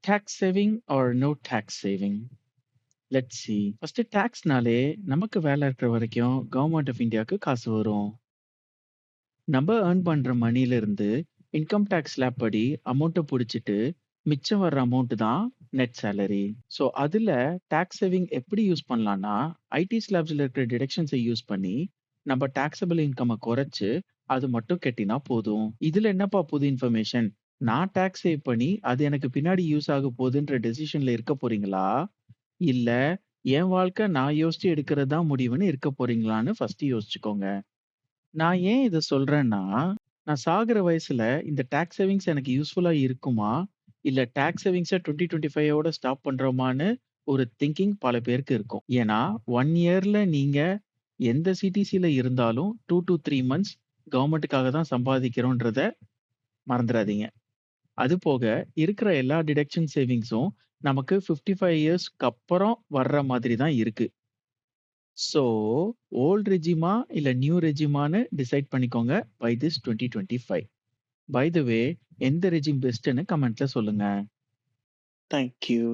Tax saving or no tax saving? Let's see. First டாக்ஸ்னாலே நமக்கு வேலை இருக்கிற வரைக்கும் கவர்மெண்ட் ஆஃப் இந்தியாவுக்கு காசு வரும். நம்ம ஏர்ன் பண்ற மணில இருந்து இன்கம் டேக்ஸ் ஸ்லாப் படி அமௌண்ட்டை பிடிச்சிட்டு மிச்சம் வர்ற அமௌண்ட் தான் நெட் சேலரி. ஸோ அதுல டாக்ஸ் சேவிங் எப்படி யூஸ் பண்ணலாம்னா ஐடி ஸ்லாப்ஸ்ல இருக்கிற டிடக்ஷன்ஸை யூஸ் பண்ணி நம்ம டாக்ஸபிள் இன்கம் குறைச்சு அது மட்டும் கட்டினா போதும். இதுல என்னப்பா புது இன்ஃபர்மேஷன்? நான் டாக்ஸ் சேவ் பண்ணி அது எனக்கு பின்னாடி யூஸ் ஆக போகுதுன்ற டெசிஷன்ல இருக்க போறீங்களா? இல்ல என் வாழ்க்கை நான் யோசிச்சு எடுக்கிறது தான் முடிவுன்னு இருக்க போறீங்களான்னு ஃபர்ஸ்ட் யோசிச்சுக்கோங்க. நான் ஏன் இத சொல்றேன்னா, நான் சாகுற வயசுல இந்த டாக்ஸ் சேவிங்ஸ் எனக்கு யூஸ்ஃபுல்லா இருக்குமா? இல்ல டாக்ஸ் சேவிங்ஸ 2025 ஓட ஸ்டாப் பண்றோமான்னு ஒரு திங்கிங் பல பேருக்கு இருக்கும். ஏன்னா 1 இயர்ல நீங்க எந்த சிடிசில இருந்தாலும் 2 டூ 3 மந்த்ஸ் கவர்மெண்ட்டுக்காக தான் சம்பாதிக்கிறோன்றத மறந்துறாதீங்க. அது போக இருக்கிற எல்லா டிடக்ஷன் சேவிங்ஸும் நமக்கு 55 இயர்ஸ்க்கு அப்புறம் வர்ற மாதிரி தான் இருக்கு. ஸோ ஓல்ட் ரெஜிமா இல்ல நியூ ரெஜிமான்னு டிசைட் பண்ணிக்கோங்க பை திஸ் 2025. பை த வே எந்த ரெஜிம் பெஸ்ட்ன்னு கமெண்ட்ல சொல்லுங்க. Thank you.